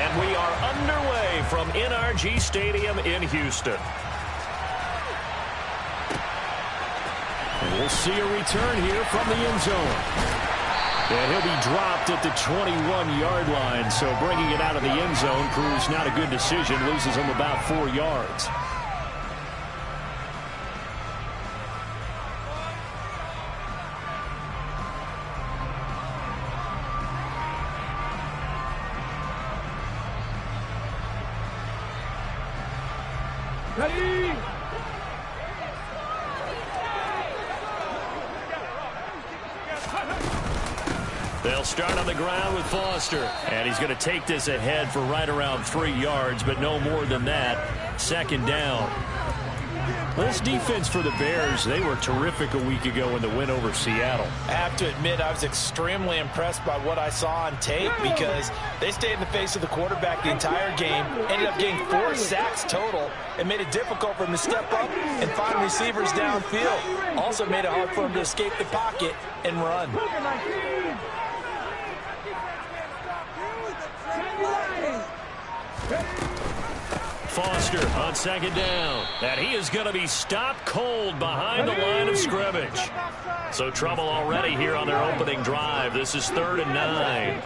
And we are underway from NRG Stadium in Houston. And we'll see a return here from the end zone. And he'll be dropped at the 21-yard line, so bringing it out of the end zone proves not a good decision, loses him about 4 yards. Ready? They'll start on the ground with Foster. And he's going to take this ahead for right around 3 yards, but no more than that. Second down. This defense for the Bears, they were terrific a week ago in the win over Seattle. I have to admit, I was extremely impressed by what I saw on tape because they stayed in the face of the quarterback the entire game, ended up getting 4 sacks total, and made it difficult for him to step up and find receivers downfield. Also made it hard for him to escape the pocket and run. Foster on second down. And he is going to be stopped cold behind the line of scrimmage. So trouble already here on their opening drive. This is 3rd and 9.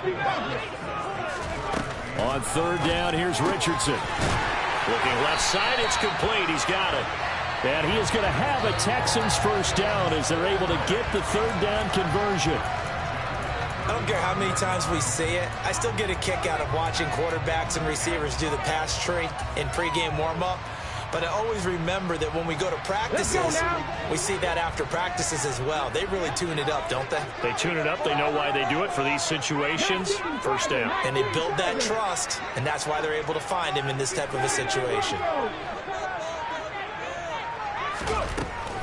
On 3rd down, here's Richardson. Looking left side, it's complete. He's got it. And he is going to have a Texans first down as they're able to get the 3rd down conversion. I don't care how many times we see it. I still get a kick out of watching quarterbacks and receivers do the pass tree in pregame warm-up. But I always remember that when we go to practices, we see that after practices as well. They really tune it up, don't they? They tune it up. They know why they do it for these situations. First down. And they build that trust, and that's why they're able to find him in this type of a situation.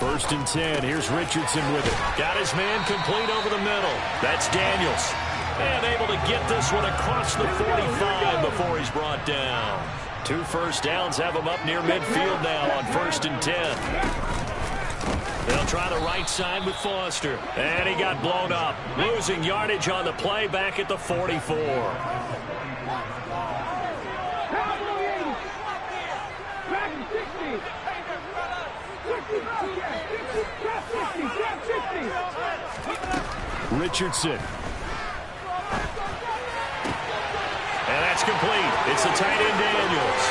1st and 10. Here's Richardson with it. Got his man complete over the middle. That's Daniels. And able to get this one across the 45 before he's brought down. 2 first downs have him up near midfield now on 1st and 10. They'll try the right side with Foster. And he got blown up. Losing yardage on the play back at the 44. Richardson. And that's complete. It's the tight end Daniels.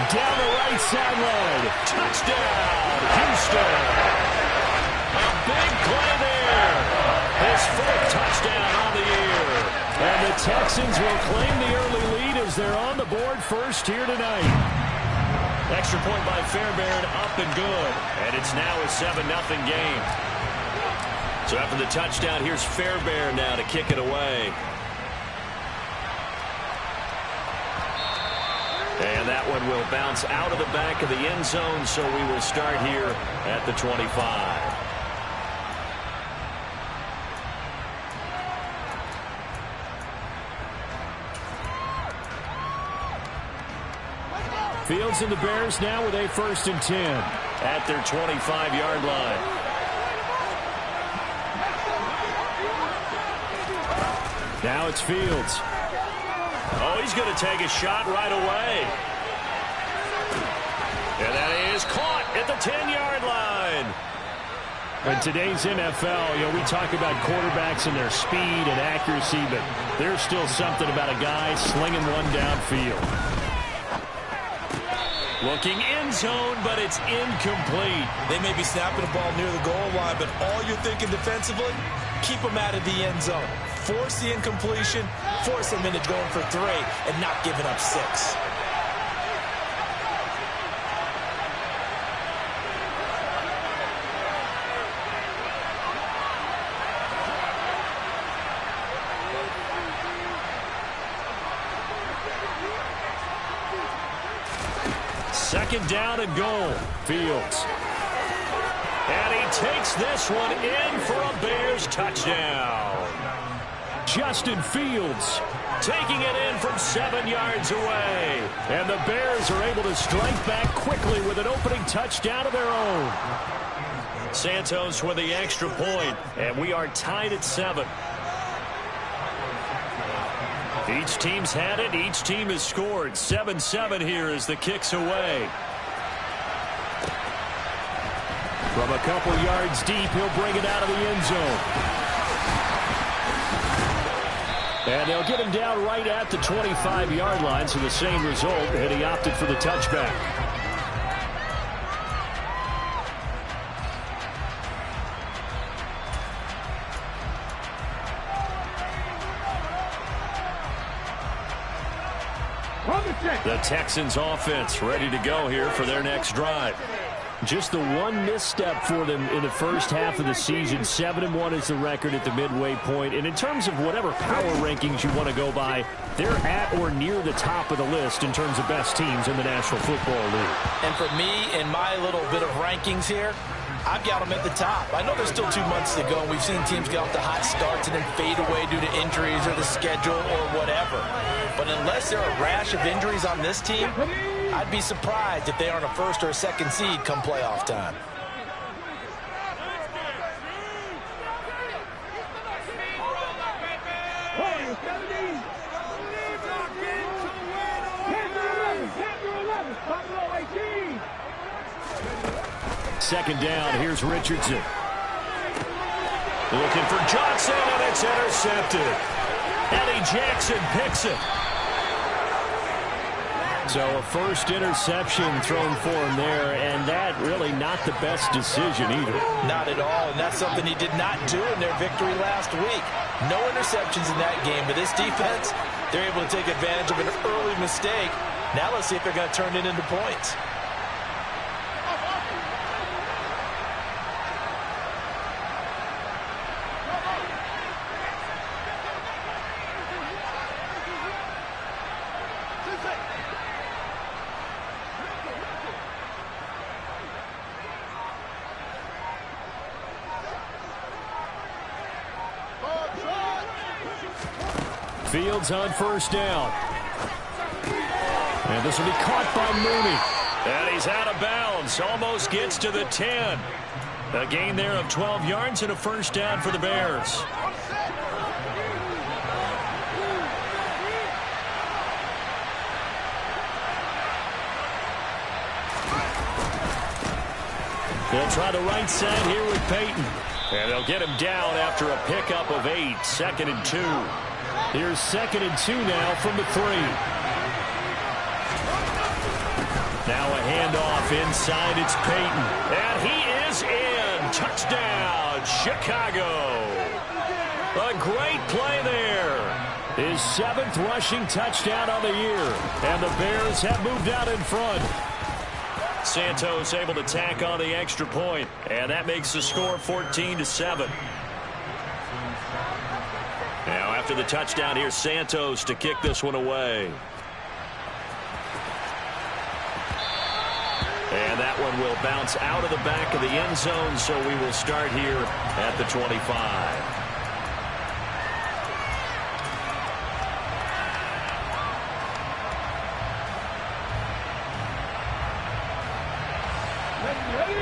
Down the right sideline. Touchdown, Houston. A big play there. His 4th touchdown on the year. And the Texans will claim the early lead as they're on the board first here tonight. Extra point by Fairbairn, up and good. And it's now a 7-0 game. So after the touchdown, here's Fairbairn now to kick it away. And that one will bounce out of the back of the end zone, so we will start here at the 25. Fields and the Bears now with a 1st and 10 at their 25-yard line. Now it's Fields. Oh, he's going to take a shot right away. And that is caught at the 10-yard line. In today's NFL, we talk about quarterbacks and their speed and accuracy, but there's still something about a guy slinging one downfield. Looking end zone, but it's incomplete. They may be snapping the ball near the goal line, but all you're thinking defensively, keep them out of the end zone. Force the incompletion, force them into going for 3, and not giving up 6. Second down and goal. Fields. And he takes this one in for a Bears touchdown. Justin Fields taking it in from 7 yards away. And the Bears are able to strike back quickly with an opening touchdown of their own. Santos with the extra point, and we are tied at 7. Each team's had it. Each team has scored. 7-7 here as the kick's away. From a couple yards deep, he'll bring it out of the end zone. And they'll get him down right at the 25-yard line, so the same result, and he opted for the touchback. The Texans offense ready to go here for their next drive. Just the one misstep for them in the first half of the season. 7-1 is the record at the midway point. And in terms of whatever power rankings you want to go by, they're at or near the top of the list in terms of best teams in the National Football League. And for me, in my little bit of rankings here, I've got them at the top. I know there's still 2 months to go, and we've seen teams get off to hot starts and then fade away due to injuries or the schedule or whatever. But unless there are a rash of injuries on this team, I'd be surprised if they aren't a first or a second seed come playoff time. Second down, here's Richardson. Looking for Johnson, and it's intercepted. Eddie Jackson picks it. So a first interception thrown for him there, and that really not the best decision either. Not at all, and that's something he did not do in their victory last week. No interceptions in that game, but this defense, they're able to take advantage of an early mistake. Now let's see if they're going to turn it into points. Fields on first down. And this will be caught by Mooney. And he's out of bounds. Almost gets to the 10. A gain there of 12 yards and a first down for the Bears. They'll try the right side here with Peyton. And they'll get him down after a pickup of 8. 2nd and 2. Here's 2nd and 2 now from the 3. Now a handoff inside. It's Peyton. And he is in. Touchdown, Chicago. A great play there. His 7th rushing touchdown on the year. And the Bears have moved out in front. Santos able to tack on the extra point. And that makes the score 14-7. Now after the touchdown, here's Santos to kick this one away. And that one will bounce out of the back of the end zone, so we will start here at the 25.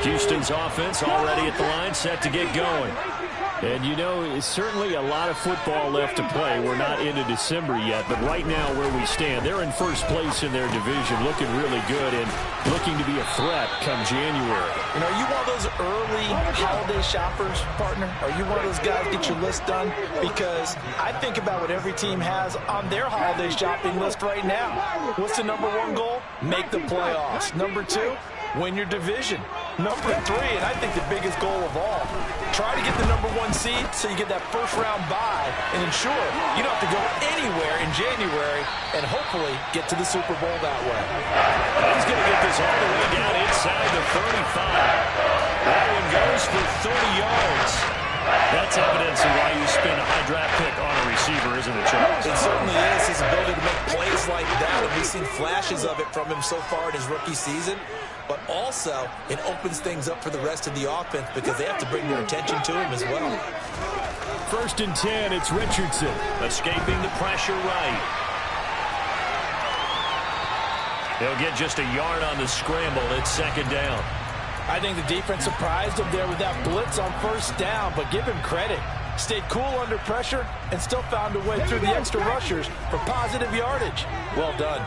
Houston's offense already at the line, set to get going. And, you know, it's certainly a lot of football left to play. We're not into December yet, but right now where we stand, they're in first place in their division, looking really good and looking to be a threat come January. And are you one of those early holiday shoppers, partner? Are you one of those guys get your list done? Because I think about what every team has on their holiday shopping list right now. What's the #1 goal? Make the playoffs. #2, win your division. #3, and I think the biggest goal of all, try to get the #1 seed so you get that first-round bye and ensure you don't have to go anywhere in January and hopefully get to the Super Bowl that way. He's going to get this all the way down inside the 35. That one goes for 30 yards. That's evidence of why you spend a high draft pick on a receiver, isn't it, Charles? It certainly is. His ability to make plays like that, and we've seen flashes of it from him so far in his rookie season. But also, it opens things up for the rest of the offense because they have to bring their attention to him as well. 1st and 10, it's Richardson. Escaping the pressure right. He'll get just a yard on the scramble. It's 2nd down. I think the defense surprised him there with that blitz on first down, but give him credit. stayed cool under pressure, and still found a way through the extra rushers for positive yardage. Well done.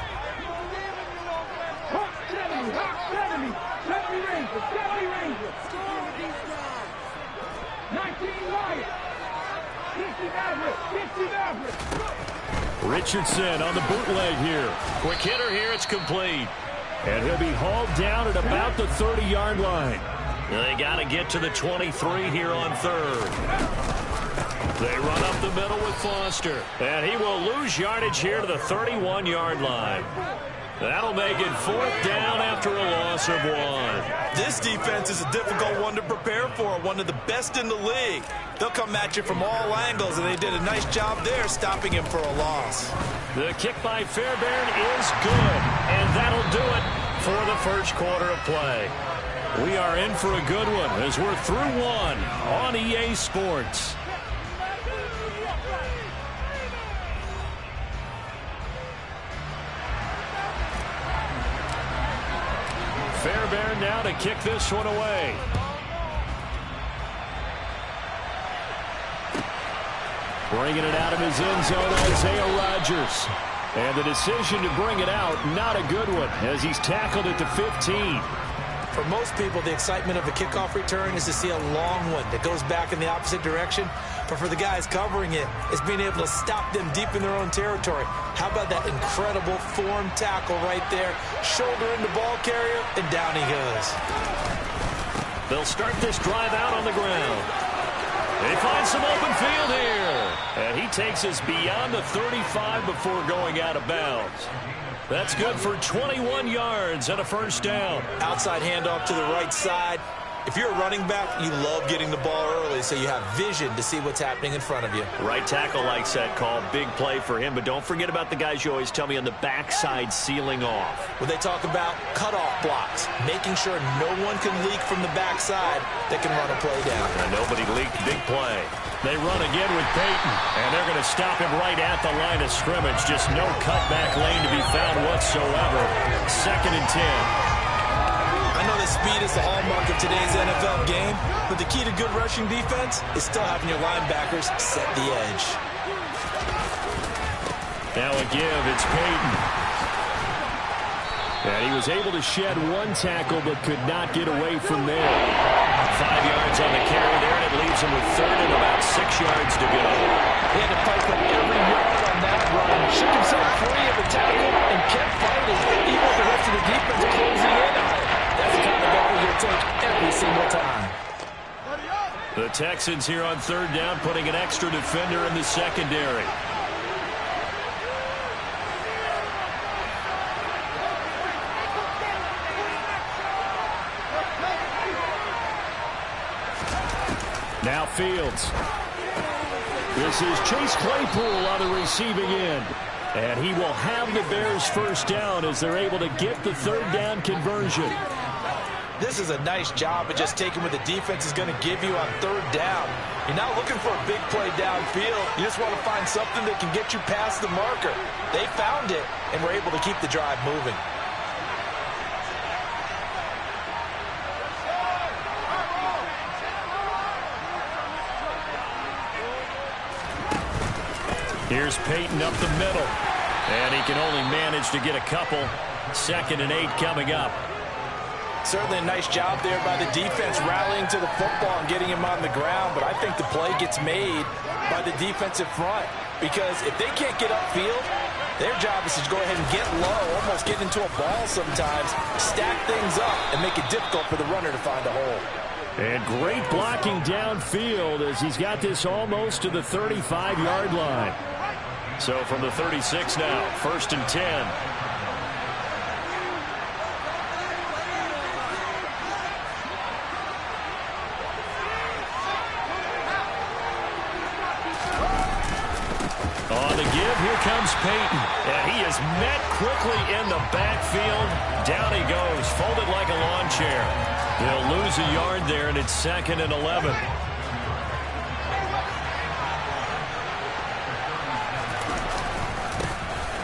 Richardson on the bootleg here. Quick hitter here. It's complete. And he'll be hauled down at about the 30-yard line. They got to get to the 23 here on third. They run up the middle with Foster. And he will lose yardage here to the 31-yard line. That'll make it 4th down after a loss of 1. This defense is a difficult one to prepare for, one of the best in the league. They'll come at you from all angles, and they did a nice job there stopping him for a loss. The kick by Fairbairn is good, and that'll do it for the first quarter of play. We are in for a good one as we're through one on EA Sports. Fairbairn now to kick this one away. Bringing it out of his end zone, Isaiah Rodgers. And the decision to bring it out, not a good one, as he's tackled at the 15. For most people, the excitement of a kickoff return is to see a long one that goes back in the opposite direction. But for the guys covering it, it's being able to stop them deep in their own territory. How about that incredible form tackle right there? Shoulder in the ball carrier, and down he goes. They'll start this drive out on the ground. They find some open field here. And he takes us beyond the 35 before going out of bounds. That's good for 21 yards and a first down. Outside handoff to the right side. If you're a running back, you love getting the ball early so you have vision to see what's happening in front of you. Right tackle likes that call. Big play for him. But don't forget about the guys you always tell me on the backside sealing off. When they talk about cutoff blocks, making sure no one can leak from the backside that can run a play down. And nobody leaked. Big play. They run again with Peyton, and they're going to stop him right at the line of scrimmage. Just no cutback lane to be found whatsoever. 2nd and 10. I know that speed is the hallmark of today's NFL game, but the key to good rushing defense is still having your linebackers set the edge. Now a give, it's Peyton. And he was able to shed one tackle, but could not get away from there. 5 yards on the carry there, and it leaves him with 3rd and about 6 yards to go. He had to fight for every yard on that run. Shook himself free of the tackle and kept fighting, even with the rest of the defense closing in on it. That's the kind of effort you'll take every single time. The Texans here on 3rd down, putting an extra defender in the secondary. Now Fields. This is Chase Claypool on the receiving end. And he will have the Bears first down as they're able to get the 3rd down conversion. This is a nice job of just taking what the defense is going to give you on 3rd down. You're not looking for a big play downfield. You just want to find something that can get you past the marker. They found it and were able to keep the drive moving. Here's Peyton up the middle. And he can only manage to get a couple. 2nd and 8 coming up. Certainly a nice job there by the defense rallying to the football and getting him on the ground. But I think the play gets made by the defensive front. Because if they can't get upfield, their job is to go ahead and get low, almost get into a ball sometimes, stack things up, and make it difficult for the runner to find a hole. And great blocking downfield as he's got this almost to the 35-yard line. So from the 36 now, 1st and 10. On the give, here comes Peyton. And he is met quickly in the backfield. Down he goes, folded like a lawn chair. They'll lose a yard there, and it's 2nd and 11.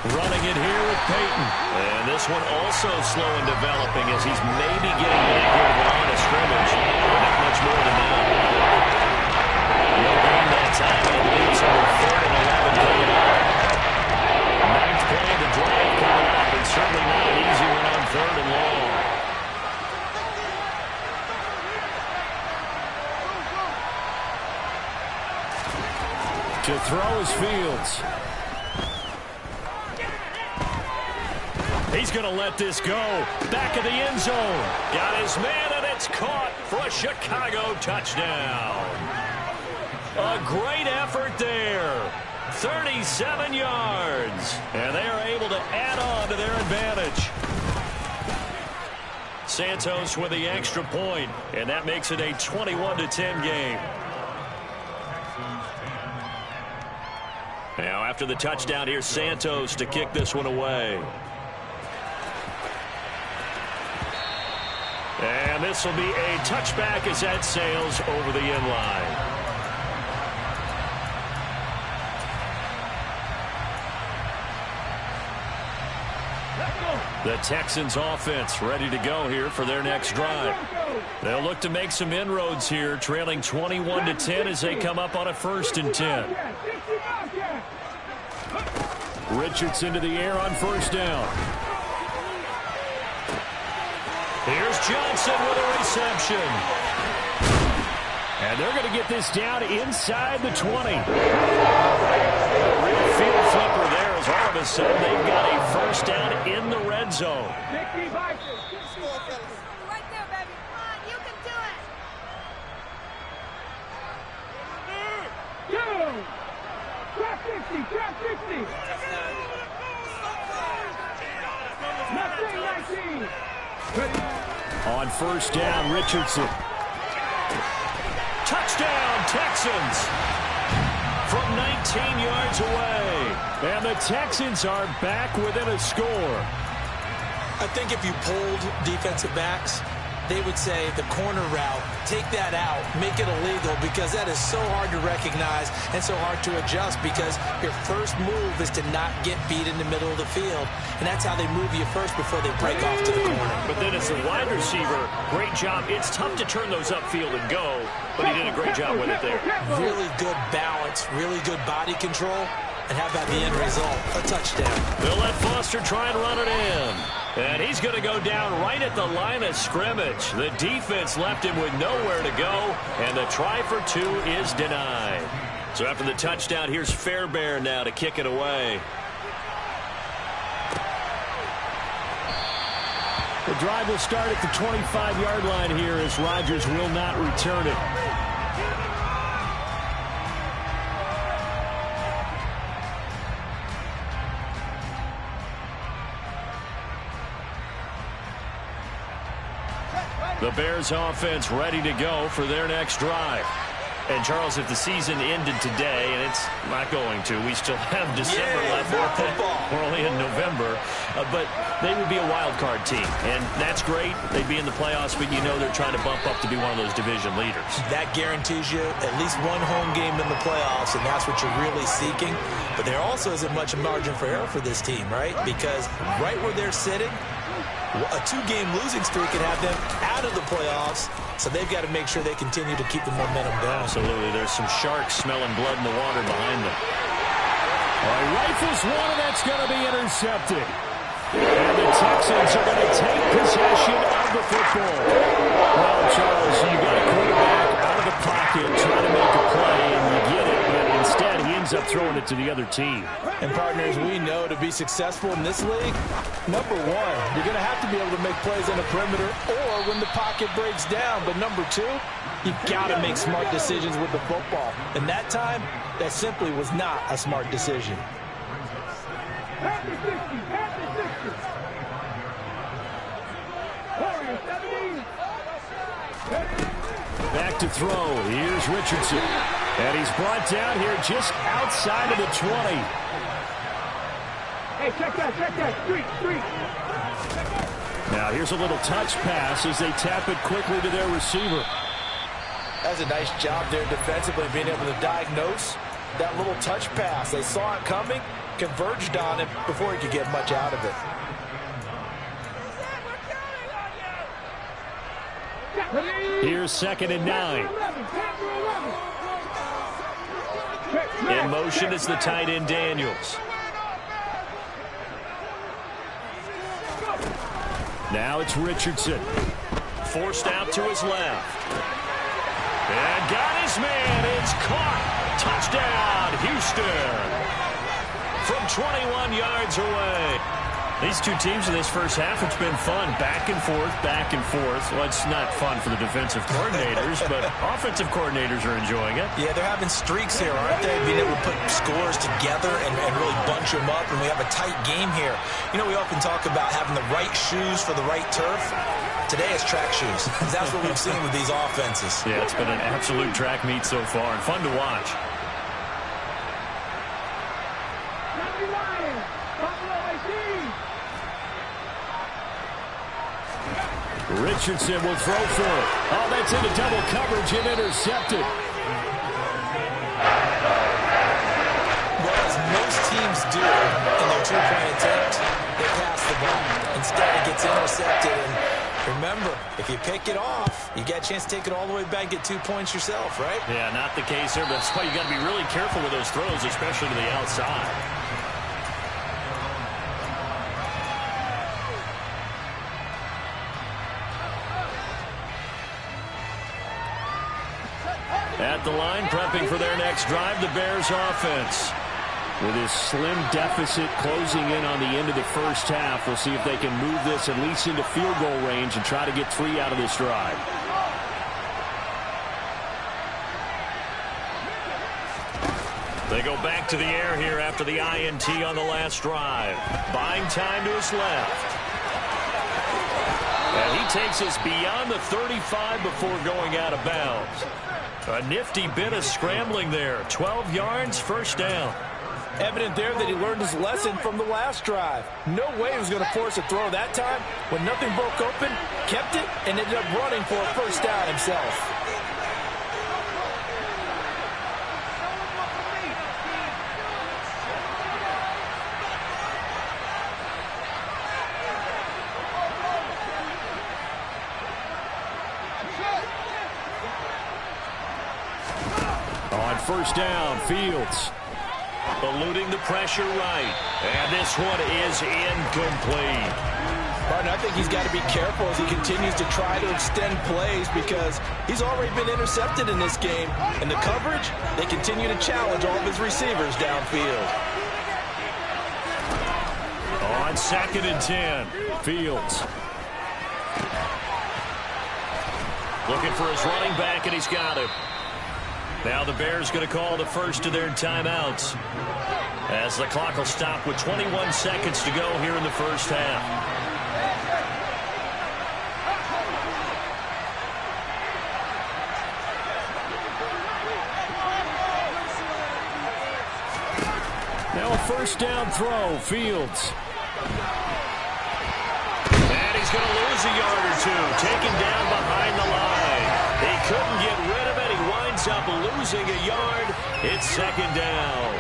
Running it here with Peyton. And this one also slow in developing as he's maybe getting back here at the line of scrimmage. But not much more than that. No gain that Miami leads on 3rd and 11 coming up. Ninth play of the drive coming up, and certainly not an easy one on 3rd and long. To throw is Fields. He's going to let this go. Back of the end zone. Got his man, and it's caught for a Chicago touchdown. A great effort there. 37 yards. And they are able to add on to their advantage. Santos with the extra point, and that makes it a 21-10 game. Now, after the touchdown, here's Santos to kick this one away. And this will be a touchback as that sails over the end line. The Texans offense ready to go here for their next drive. They'll look to make some inroads here, trailing 21-10 as they come up on a 1st and 10. Richards into the air on 1st down. Here's Johnson with a reception. And they're going to get this down inside the 20. A real field flipper there as all of a sudden they've got a 1st down in the red zone. Right there, baby. Come on, you can do it. Go! Trap 60, trap 60. Nothing, 19. On 1st down, Richardson. Touchdown, Texans! From 19 yards away. And the Texans are back within a score. I think if you polled defensive backs, they would say the corner route, take that out, make it illegal, because that is so hard to recognize and so hard to adjust, because your first move is to not get beat in the middle of the field. And that's how they move you first before they break off to the corner. But then as the wide receiver, great job. It's tough to turn those upfield and go, but he did a great job with it there. Really good balance, really good body control. And how about the end result? A touchdown. They'll let Foster try and run it in. And he's going to go down right at the line of scrimmage. The defense left him with nowhere to go, and the try for 2 is denied. So after the touchdown, here's Fairbairn now to kick it away. The drive will start at the 25-yard line here as Rodgers will not return it. The Bears offense ready to go for their next drive. And, Charles, if the season ended today, and it's not going to, we still have December left. We're only in November. But they would be a wild card team. And that's great. They'd be in the playoffs, but you know they're trying to bump up to be one of those division leaders. That guarantees you at least one home game in the playoffs, and that's what you're really seeking. But there also isn't much margin for error for this team, right? Because right where they're sitting, a 2-game losing streak can have them out of the playoffs, so they've got to make sure they continue to keep the momentum going. Absolutely. There's some sharks smelling blood in the water behind them. Rifles one, and that's going to be intercepted. And the Texans are going to take possession of the football. Well, Charles, you got a quarterback out of the pocket trying to make a play, and you get it, but instead he ends up throwing it to the other team. And, partners, we know to be successful in this league, number one, you're going to have to be able to make plays on the perimeter or when the pocket breaks down. But number two, you've got to make smart decisions with the football. And that time, that simply was not a smart decision. Back to throw. Here's Richardson. And he's brought down here just outside of the 20. Hey, check that. Street. Now here's a little touch pass as they tap it quickly to their receiver. That's a nice job there defensively, being able to diagnose that little touch pass. They saw it coming, converged on it before he could get much out of it. Here's 2nd and 9. In motion is the tight end, Daniels. Now it's Richardson. Forced out to his left. And got his man. It's caught. Touchdown, Houston. From 21 yards away. These two teams in this first half, it's been fun. Back and forth, back and forth. Well, it's not fun for the defensive coordinators, but offensive coordinators are enjoying it. Yeah, they're having streaks here, aren't they? Being able to put scores together and really bunch them up, and we have a tight game here. You know, we often talk about having the right shoes for the right turf. Today it's track shoes. That's what we've seen with these offenses. Yeah, it's been an absolute track meet so far, and fun to watch. Richardson will throw for it. Oh, that's into double coverage and intercepted. Well, as most teams do in their two-point attempt, they pass the ball. Instead, it gets intercepted. And remember, if you pick it off, you get a chance to take it all the way back and get 2 points yourself, right? Yeah, not the case here, but that's why you got to be really careful with those throws, especially to the outside. At the line, prepping for their next drive, the Bears offense. With his slim deficit closing in on the end of the first half, we'll see if they can move this at least into field goal range and try to get 3 out of this drive. They go back to the air here after the INT on the last drive. Buying time to his left. And he takes us beyond the 35 before going out of bounds. A nifty bit of scrambling there. 12 yards, first down. Evident there that he learned his lesson from the last drive. No way he was going to force a throw that time. When nothing broke open, kept it, and ended up running for a first down himself. First down, Fields. Eluding the pressure right. And this one is incomplete. Martin, I think he's got to be careful as he continues to try to extend plays because he's already been intercepted in this game. And the coverage, they continue to challenge all of his receivers downfield. On 2nd and 10, Fields. Looking for his running back, and he's got it. Now the Bears going to call the first of their timeouts as the clock will stop with 21 seconds to go here in the first half. Now a first down throw, Fields. And he's going to lose a yard or two, taken down behind the line. He couldn't get rid of it. He winds up losing a yard. It's 2nd down.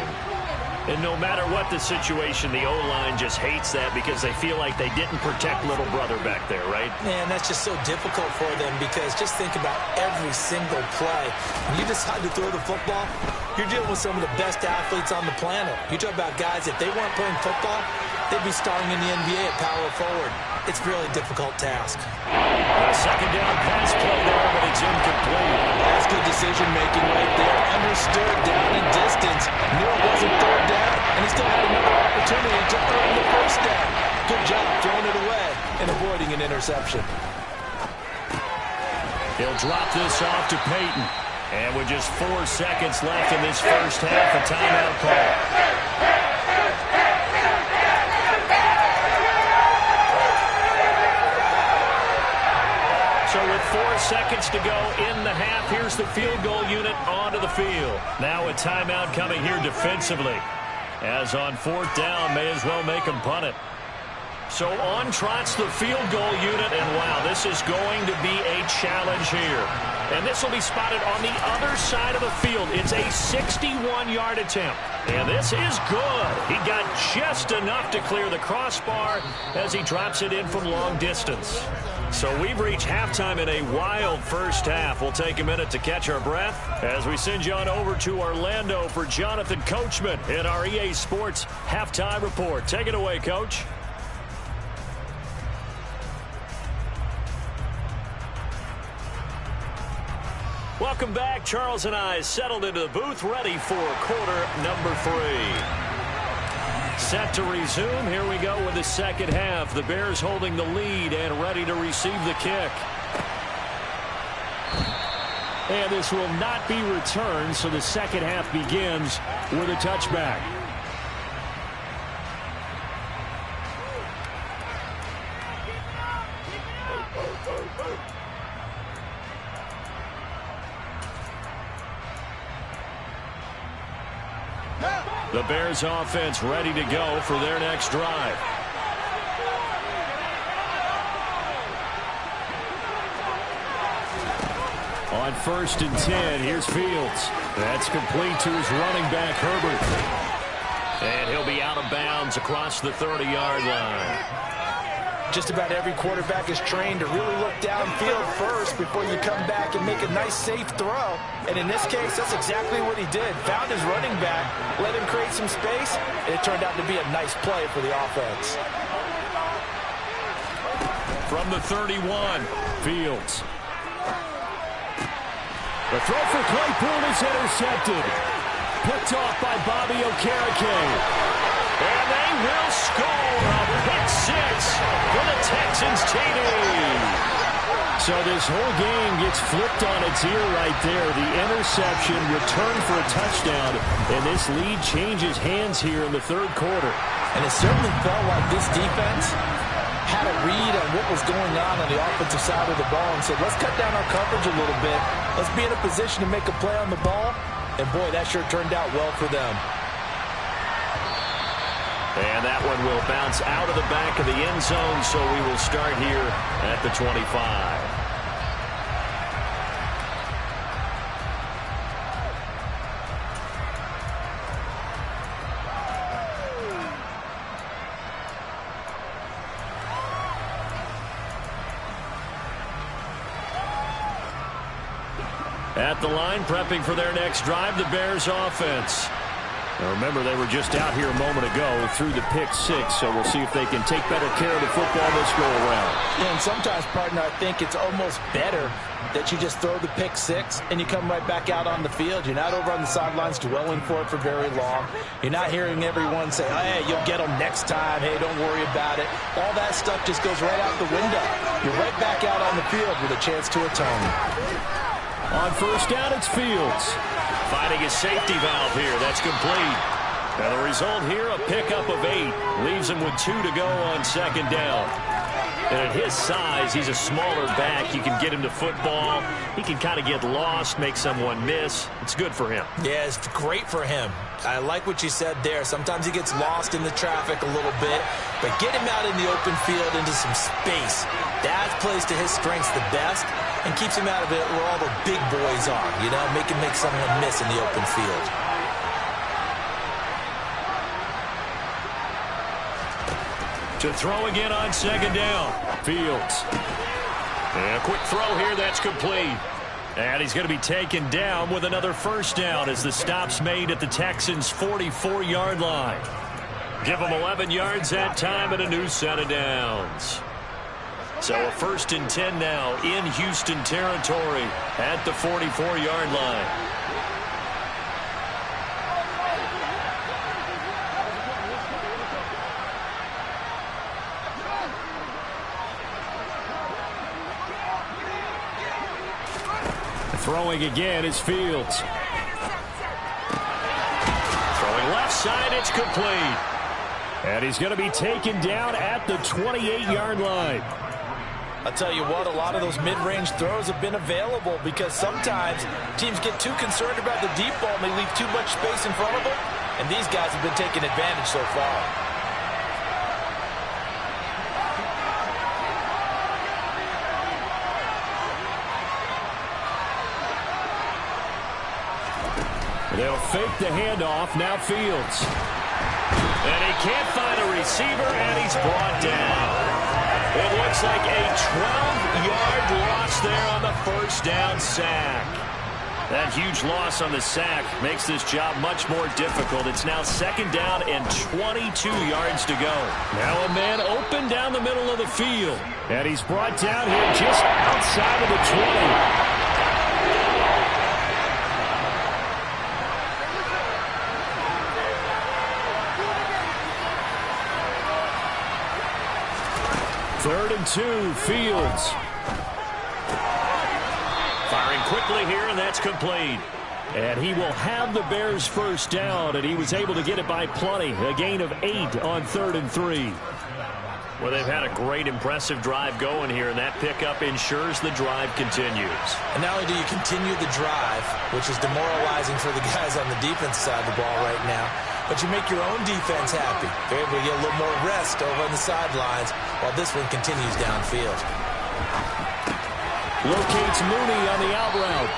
And no matter what the situation, the O-line just hates that because they feel like they didn't protect little brother back there, right? Man, that's just so difficult for them because just think about every single play. When you decide to throw the football, you're dealing with some of the best athletes on the planet. You talk about guys, if they weren't playing football, they'd be starting in the NBA at power forward. It's a really difficult task. A 2nd down pass play there, but it's incomplete. That's good decision-making right there. Understood down and distance. Knew it wasn't 3rd down, and he still had another opportunity to throw in the 1st down. Good job throwing it away and avoiding an interception. He'll drop this off to Peyton. And with just 4 seconds left in this first half, a timeout call. So with 4 seconds to go in the half, here's the field goal unit onto the field. Now a timeout coming here defensively. As on 4th down, may as well make him punt it. So on trots the field goal unit, and wow, this is going to be a challenge here. And this will be spotted on the other side of the field. It's a 61-yard attempt. And this is good. He got just enough to clear the crossbar as he drops it in from long distance. So we've reached halftime in a wild first half. We'll take a minute to catch our breath as we send you on over to Orlando for Jonathan Coachman in our EA Sports Halftime Report. Take it away, Coach. Welcome back. Charles and I settled into the booth, ready for quarter number 3. Set to resume. Here we go with the second half. The Bears holding the lead and ready to receive the kick. And this will not be returned, so the second half begins with a touchback. The Bears offense ready to go for their next drive. On 1st and 10, here's Fields. That's complete to his running back, Herbert. And he'll be out of bounds across the 30-yard line. Just about every quarterback is trained to really look downfield first before you come back and make a nice, safe throw. And in this case, that's exactly what he did. Found his running back, let him create some space, and it turned out to be a nice play for the offense. From the 31, Fields. The throw for Claypool is intercepted. Picked off by Bobby Okereke. And they will score a pick 6 for the Texans TD. So this whole game gets flipped on its ear right there. The interception, return for a touchdown, and this lead changes hands here in the third quarter. And it certainly felt like this defense had a read on what was going on the offensive side of the ball and said, let's cut down our coverage a little bit. Let's be in a position to make a play on the ball. And, boy, that sure turned out well for them. And that one will bounce out of the back of the end zone, so we will start here at the 25. At the line, prepping for their next drive, the Bears offense. Now remember, they were just out here a moment ago through the pick 6, so we'll see if they can take better care of the football this go-around. Yeah, and sometimes, partner, I think it's almost better that you just throw the pick 6 and you come right back out on the field. You're not over on the sidelines dwelling for it for very long. You're not hearing everyone say, hey, you'll get them next time. Hey, don't worry about it. All that stuff just goes right out the window. You're right back out on the field with a chance to atone. On 1st down, it's Fields. Finding his safety valve here. That's complete. Now the result here, a pickup of 8. Leaves him with 2 to go on 2nd down. And at his size, he's a smaller back. You can get him to football. He can kind of get lost, make someone miss. It's good for him. Yeah, it's great for him. I like what you said there. Sometimes he gets lost in the traffic a little bit. But get him out in the open field into some space. That plays to his strengths the best and keeps him out of it where all the big boys are. You know, make him make someone miss in the open field. To throw again on 2nd down. Fields. And a quick throw here, that's complete. And he's going to be taken down with another 1st down as the stop's made at the Texans' 44-yard line. Give them 11 yards that time and a new set of downs. So a 1st and 10 now in Houston territory at the 44-yard line. Throwing again is Fields. Throwing left side, it's complete. And he's going to be taken down at the 28-yard line. I'll tell you what, a lot of those mid-range throws have been available because sometimes teams get too concerned about the deep ball and they leave too much space in front of them. And these guys have been taking advantage so far. They'll fake the handoff. Now Fields. And he can't find a receiver, and he's brought down. It looks like a 12-yard loss there on the first down sack. That huge loss on the sack makes this job much more difficult. It's now 2nd down and 22 yards to go. Now a man open down the middle of the field. And he's brought down here just outside of the 20. Third and 2, Fields. Firing quickly here, and that's complete. And he will have the Bears first down, and he was able to get it by plenty. A gain of 8 on 3rd and 3. Well, they've had a great, impressive drive going here, and that pickup ensures the drive continues. And not only do you continue the drive, which is demoralizing for the guys on the defense side of the ball right now, but you make your own defense happy. They're able to get a little more rest over on the sidelines while this one continues downfield. Locates Mooney on the out route.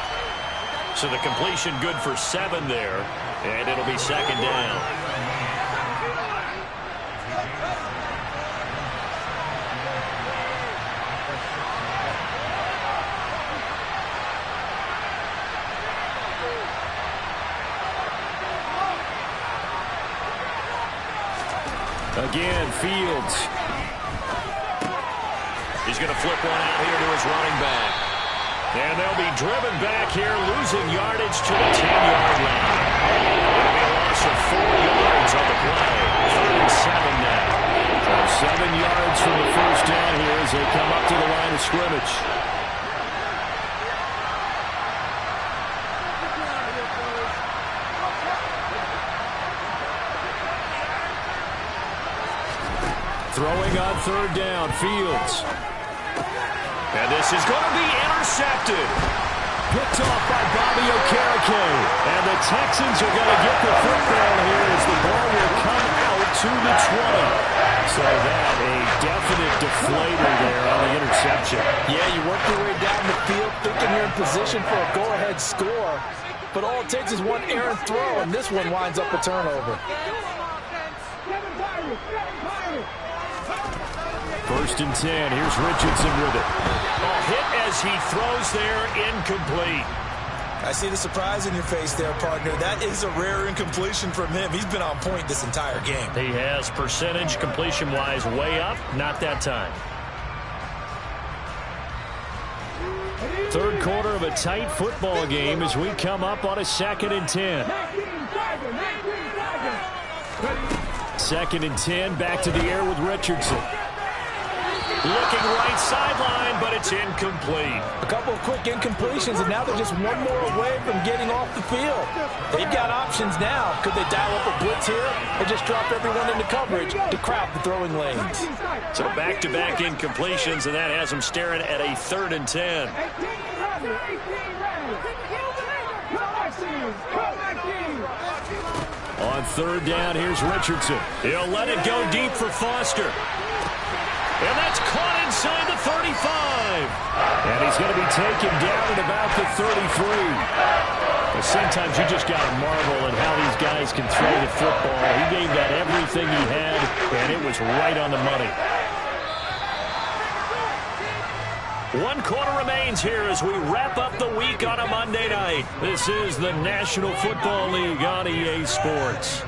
So the completion good for 7 there, and it'll be 2nd down. Again, Fields. He's going to flip one out here to his running back. And they'll be driven back here, losing yardage to the 10-yard line. It'll be a loss of 4 yards on the play. 3rd and 7 now. So 7 yards from the first down here as they come up to the line of scrimmage. Throwing on 3rd down, Fields. And this is going to be intercepted. Picked off by Bobby Okereke. And the Texans are going to get the football here as the ball will come out to the 20. So that a definite deflator there on the interception. Yeah, you work your way down the field thinking you're in position for a go-ahead score. But all it takes is one errant throw, and this one winds up a turnover. 1st and 10. Here's Richardson with it. A hit as he throws there, incomplete. I see the surprise in your face there, partner. That is a rare incompletion from him. He's been on point this entire game. He has percentage completion-wise way up. Not that time. 3rd quarter of a tight football game as we come up on a 2nd and 10. 2nd and 10, back to the air with Richardson. Looking right sideline, but it's incomplete. A couple of quick incompletions, and now they're just one more away from getting off the field. They've got options now. Could they dial up a blitz here or just drop everyone into coverage to crowd the throwing lanes? So back-to-back incompletions, and that has them staring at a 3rd and 10. On 3rd down, here's Richardson. He'll let it go deep for Foster. And that's caught inside the 35. And he's going to be taken down at about the 33. But sometimes you just got to marvel at how these guys can throw the football. He gave that everything he had, and it was right on the money. 1 quarter remains here as we wrap up the week on a Monday night. This is the National Football League on EA Sports.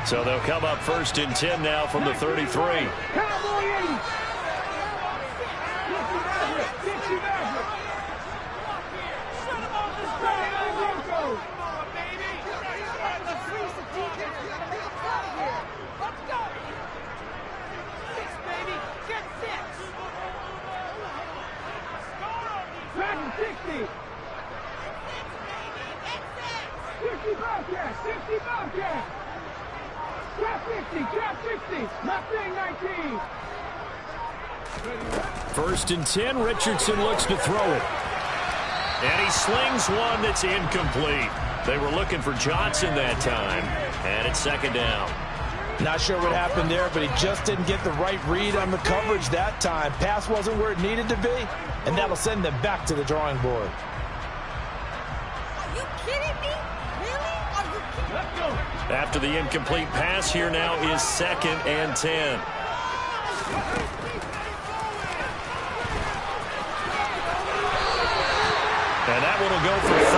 So they'll come up 1st and 10 now from the 33. First and 10, Richardson looks to throw it. And he slings one that's incomplete. They were looking for Johnson that time, and it's 2nd down. Not sure what happened there, but he just didn't get the right read on the coverage that time. Pass wasn't where it needed to be, and that'll send them back to the drawing board. Are you kidding me? Really? Are you kidding me? Let's go. After the incomplete pass, here now is 2nd and 10. And that one will go for 13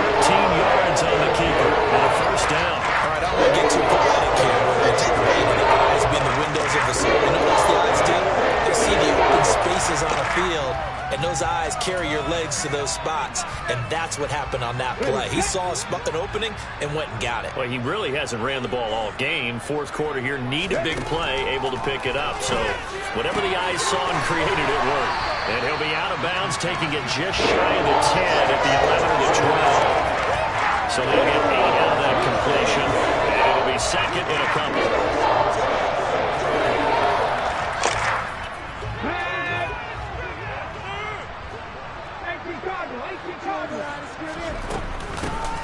yards on the keeper and a first down. All right, I don't want to get too poetic here, whether it's rain and the eyes being the windows of the soul. You know what the eyes do? They see the open spaces on the field, and those eyes carry your legs to those spots, and that's what happened on that play. He saw an opening and went and got it. Well, he really hasn't ran the ball all game. Fourth quarter here, need a big play, able to pick it up. So whatever the eyes saw and created, it worked. And he'll be out of bounds, taking it just shy of the 10 at the 11 or the 12. So they'll get 8 out of that completion, and it'll be 2nd and a couple.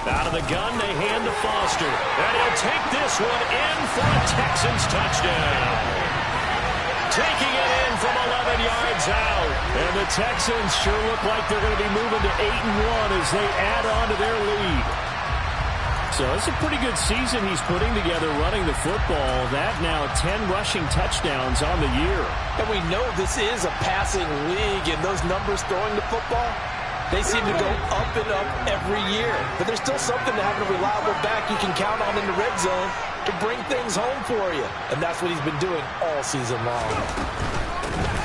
Out of the gun, they hand to Foster. And he'll take this one in for a Texans touchdown. Taking it in from 11 yards out. And the Texans sure look like they're going to be moving to 8-1 as they add on to their lead. So it's a pretty good season he's putting together running the football. That now 10 rushing touchdowns on the year. And we know this is a passing league, and those numbers throwing the football, they seem to go up and up every year. But there's still something to having a reliable back you can count on in the red zone to bring things home for you. And that's what he's been doing all season long.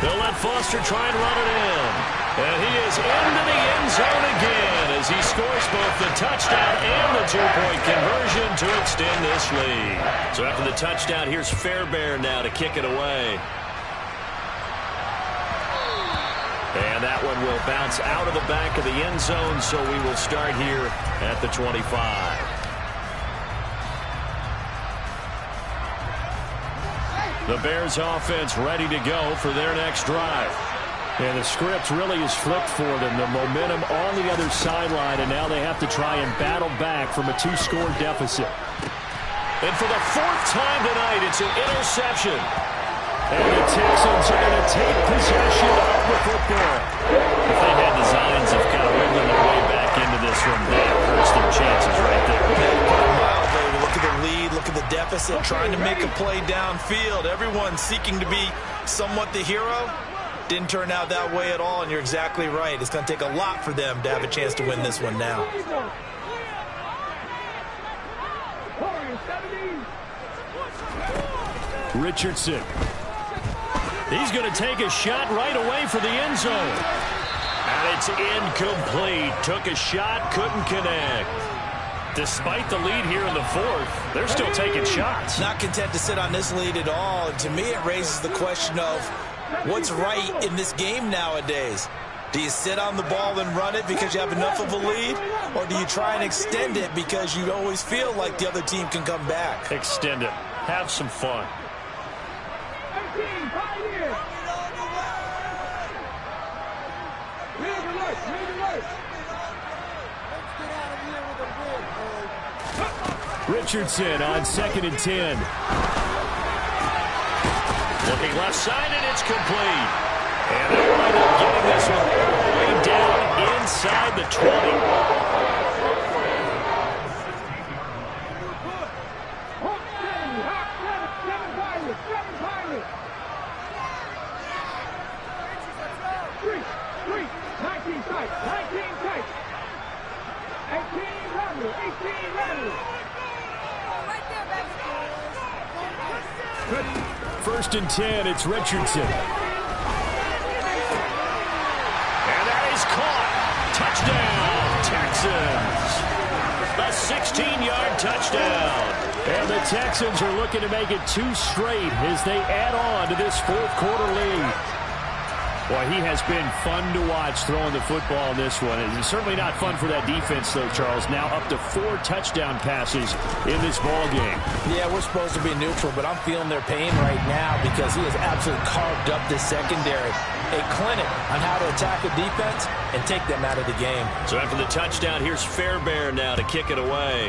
They'll let Foster try and run it in. And he is into the end zone again as he scores both the touchdown and the two-point conversion to extend this lead. So after the touchdown, here's Fairbairn now to kick it away. And that one will bounce out of the back of the end zone, so we will start here at the 25. The Bears offense ready to go for their next drive. And the script really is flipped for them. The momentum on the other sideline, and now they have to try and battle back from a 2-score deficit. And for the 4th time tonight, it's an interception. And the Texans are going to take possession of the football. If they had designs of kind of wiggling their way back into this one, that hurts their chances right there. Look at the lead, look at the deficit, trying to make a play downfield. Everyone seeking to be somewhat the hero. Didn't turn out that way at all, and you're exactly right. It's going to take a lot for them to have a chance to win this one now. Richardson. He's going to take a shot right away for the end zone. And it's incomplete. Took a shot, couldn't connect. Despite the lead here in the 4th, they're still taking shots. Not content to sit on this lead at all. And to me, it raises the question of what's right in this game nowadays. Do you sit on the ball and run it because you have enough of a lead? Or do you try and extend it because you always feel like the other team can come back? Extend it. Have some fun. Richardson on 2nd and 10. Looking left side, and it's complete. And they'll wind up getting this one all the way down inside the 20. First and 10, it's Richardson. And that is caught. Touchdown, Texans. A 16-yard touchdown. And the Texans are looking to make it 2 straight as they add on to this 4th quarter lead. Boy, he has been fun to watch throwing the football in this one. It's certainly not fun for that defense, though, Charles. Now up to 4 touchdown passes in this ball game. Yeah, we're supposed to be neutral, but I'm feeling their pain right now because he has absolutely carved up this secondary. A clinic on how to attack a defense and take them out of the game. So after the touchdown, here's Fairbairn now to kick it away.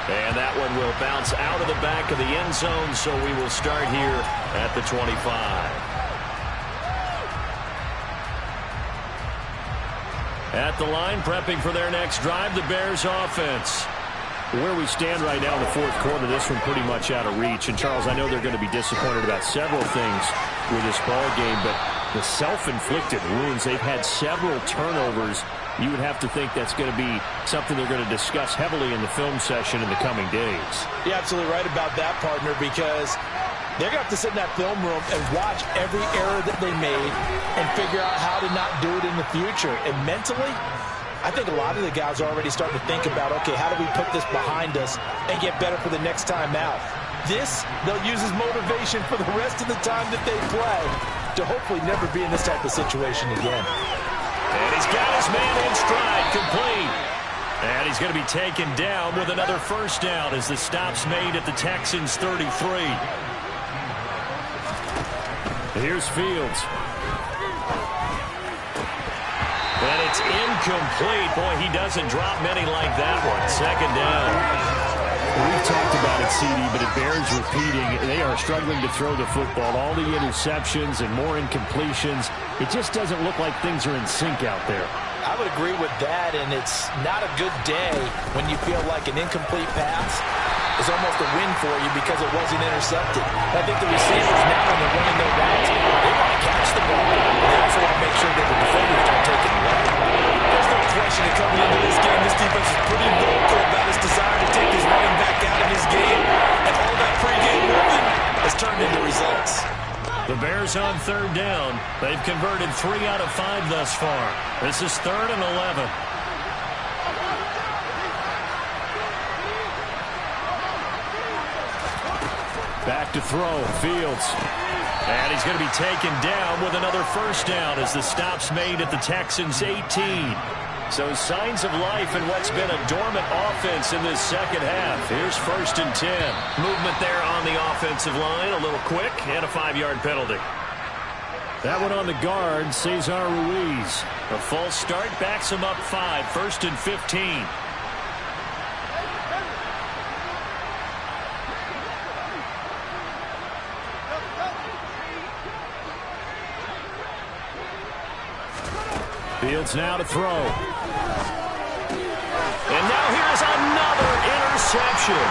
And that one will bounce out of the back of the end zone, so we will start here at the 25. At the line, prepping for their next drive, the Bears offense. Where we stand right now in the fourth quarter, this one pretty much out of reach. And, Charles, I know they're going to be disappointed about several things with this ball game, but the self-inflicted wounds, they've had several turnovers. You would have to think that's going to be something they're going to discuss heavily in the film session in the coming days. You're absolutely right about that, partner, because they're going to have to sit in that film room and watch every error that they made and figure out how to not do it in the future. And mentally, I think a lot of the guys are already starting to think about, okay, how do we put this behind us and get better for the next time out? This, they'll use as motivation for the rest of the time that they play to hopefully never be in this type of situation again. And he's got his man in stride, complete. And he's going to be taken down with another first down as the stop's made at the Texans' 33. Here's Fields. And it's incomplete. Boy, he doesn't drop many like that one. Second down. We've talked about it, CD, but it bears repeating. They are struggling to throw the football. All the interceptions and more incompletions. It just doesn't look like things are in sync out there. I would agree with that, and it's not a good day when you feel like an incomplete pass is almost a win for you because it wasn't intercepted. I think the receivers now, when they're running their routes, they want to catch the ball. They also want to make sure that the defenders don't take it away. There's no question that coming into this game, this defense is pretty vocal about its desire to take this running back out of this game, and all that pregame movement has turned into results. The Bears on third down. They've converted 3 out of 5 thus far. This is 3rd and 11. Back to throw, Fields. And he's going to be taken down with another first down as the stop's made at the Texans' 18. So signs of life in what's been a dormant offense in this second half. Here's 1st and 10. Movement there on the offensive line, a little quick, and a 5-yard penalty. That one on the guard, Cesar Ruiz. A false start backs him up 5, 1st and 15. Fields now to throw. And now here's another interception.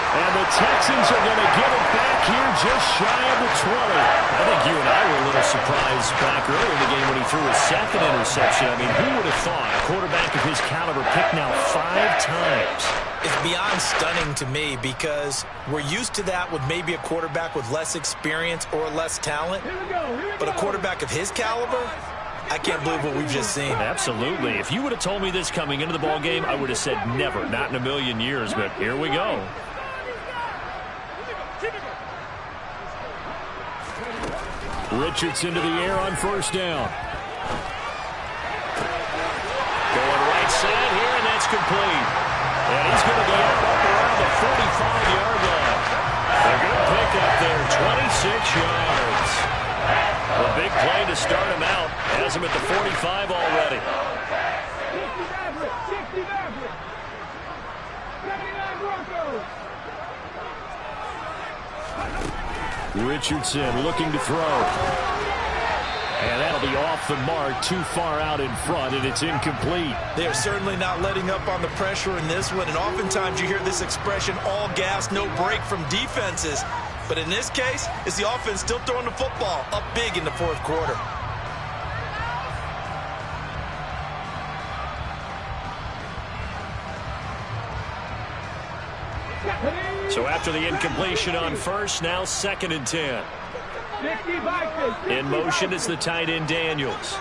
And the Texans are going to get it back here just shy of the 20. I think you and I were a little surprised back earlier in the game when he threw his 2nd interception. I mean, who would have thought a quarterback of his caliber picked now 5 times? It's beyond stunning to me because we're used to that with maybe a quarterback with less experience or less talent. But a quarterback of his caliber, I can't believe what we've just seen. Absolutely. If you would have told me this coming into the ball game, I would have said never, not in a million years. But here we go. Richardson to the air on first down. Going right side here, and that's complete. And he's going to be up around the 45-yard line. A good pickup there, 26 yards. A big play to start him out. Has him at the 45 already. 60 Maverick. 79 Broncos. Richardson looking to throw. And that'll be off the mark, too far out in front, and it's incomplete. They are certainly not letting up on the pressure in this one, and oftentimes you hear this expression, all gas, no break from defenses. But in this case, it's the offense still throwing the football up big in the fourth quarter. So after the incompletion on first, now 2nd and 10. In motion is the tight end Daniels.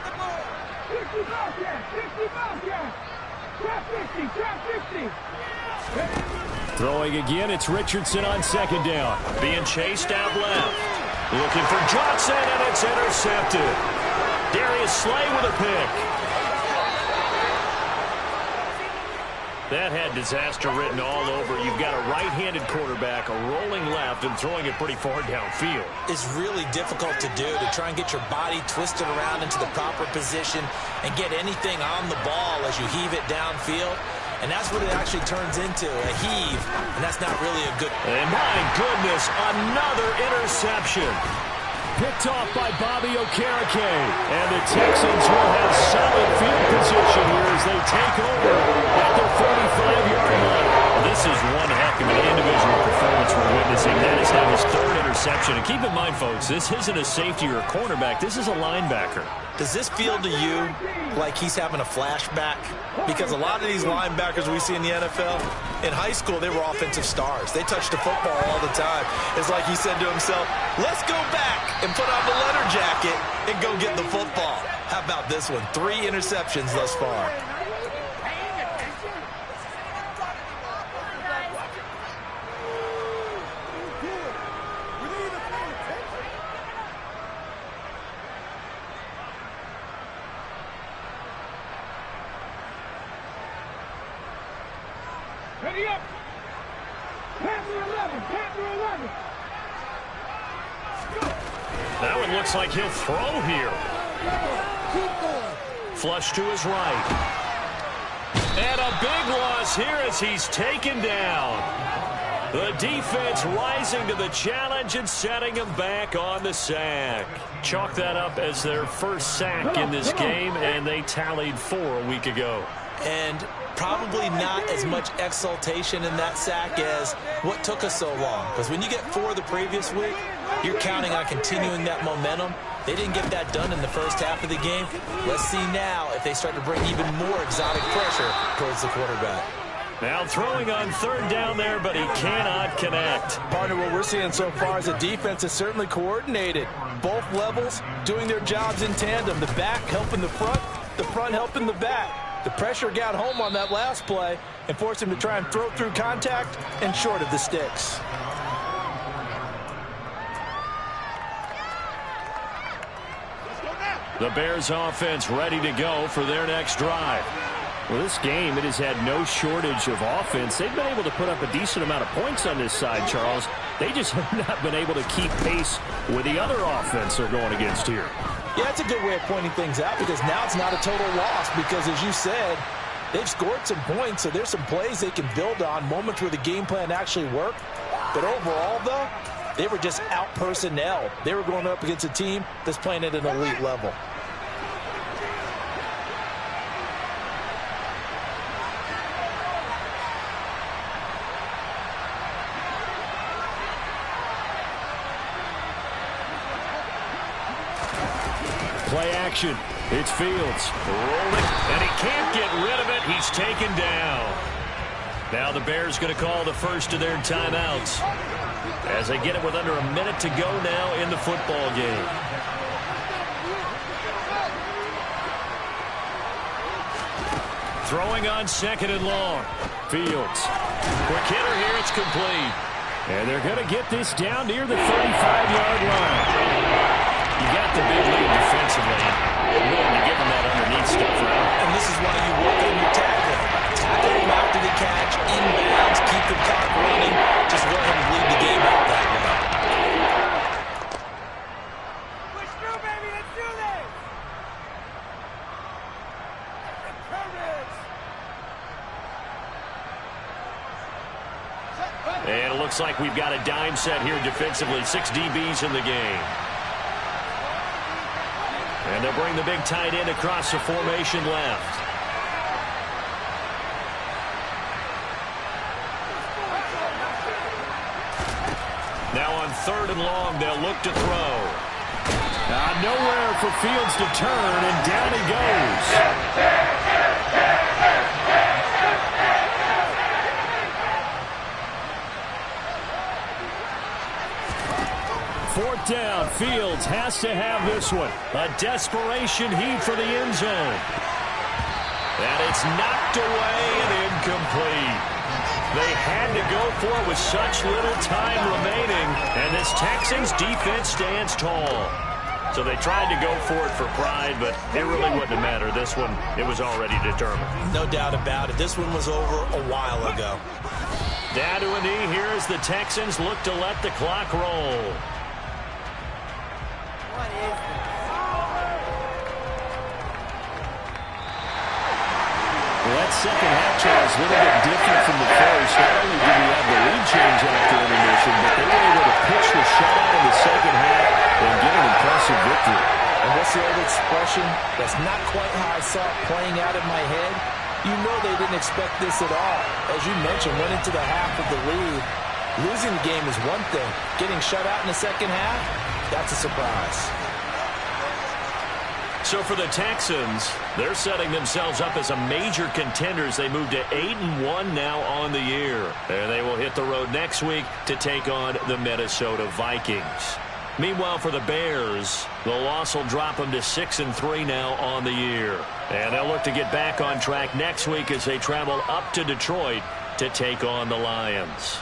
Throwing again, it's Richardson on 2nd down. Being chased out left. Looking for Johnson, and it's intercepted. Darius Slay with a pick. That had disaster written all over. You've got a right-handed quarterback, a rolling left, and throwing it pretty far downfield. It's really difficult to do, to try and get your body twisted around into the proper position and get anything on the ball as you heave it downfield. and that's what it actually turns into, a heave, and that's not really a good... And my goodness, another interception. Picked off by Bobby Okereke. And the Texans will have solid field position here as they take over at their 45-yard line. This is one heck of an individual performance we're witnessing. That is now his third interception. And keep in mind, folks, this isn't a safety or a cornerback. This is a linebacker. Does this feel to you like he's having a flashback? Because a lot of these linebackers we see in the NFL, in high school, they were offensive stars. They touched the football all the time. It's like he said to himself, let's go back and put on the leather jacket and go get the football. How about this one? 3 interceptions thus far. Ready up. Panther 11, Panther 11. That one looks like he'll throw here. Flush to his right. And a big loss here as he's taken down. The defense rising to the challenge and setting him back on the sack. Chalk that up as their first sack in this game, and they tallied 4 a week ago. And probably not as much exultation in that sack as what took us so long. Because when you get 4 the previous week, you're counting on continuing that momentum. They didn't get that done in the first half of the game. Let's see now if they start to bring even more exotic pressure towards the quarterback. Now throwing on 3rd down there, but he cannot connect. Partner, what we're seeing so far is the defense is certainly coordinated. Both levels doing their jobs in tandem. The back helping the front helping the back. The pressure got home on that last play and forced him to try and throw through contact and short of the sticks. The Bears offense ready to go for their next drive. Well, this game, it has had no shortage of offense. They've been able to put up a decent amount of points on this side, Charles. They just have not been able to keep pace with the other offense they're going against here. Yeah, that's a good way of pointing things out because now it's not a total loss because, as you said, they've scored some points, so there's some plays they can build on, moments where the game plan actually worked. But overall, though, they were just out-personnel. They were going up against a team that's playing at an elite level. Play action. It's Fields. Rolling, and he can't get rid of it. He's taken down. Now the Bears going to call the first of their timeouts as they get it with under a minute to go now in the football game. Throwing on 2nd and long. Fields. Quick hitter here. It's complete. And they're going to get this down near the 35-yard line. You got the big lead defensively. Willing to give him that underneath stuff, right? And this is why you work on your tackling. Tackle him after the catch, inbounds, keep the clock running. Just let him bleed the game out that way. Push through, baby. Let's do this. And it looks like we've got a dime set here defensively. 6 DBs in the game. And they'll bring the big tight end across the formation left. Now on 3rd and long, they'll look to throw. Nowhere for Fields to turn, and down he goes. 4th down. Fields has to have this one. A desperation heave for the end zone. And it's knocked away and incomplete. They had to go for it with such little time remaining. And this Texans defense stands tall. So they tried to go for it for pride, but it really wouldn't have mattered. This one, it was already determined. No doubt about it. This one was over a while ago. Down to a knee here as the Texans look to let the clock roll. Let's second half, Charles, a little bit different from the first. Not only did we have the lead change after intermission, but they were able to pitch the shutout in the second half and get an impressive victory. And what's the old expression? That's not quite how I saw it playing out in my head. You know they didn't expect this at all. As you mentioned, went into the half with the lead. Losing the game is one thing. Getting shut out in the second half, that's a surprise. So for the Texans, they're setting themselves up as a major contender as they move to 8-1 now on the year. And they will hit the road next week to take on the Minnesota Vikings. Meanwhile, for the Bears, the loss will drop them to 6-3 now on the year. And they'll look to get back on track next week as they travel up to Detroit to take on the Lions.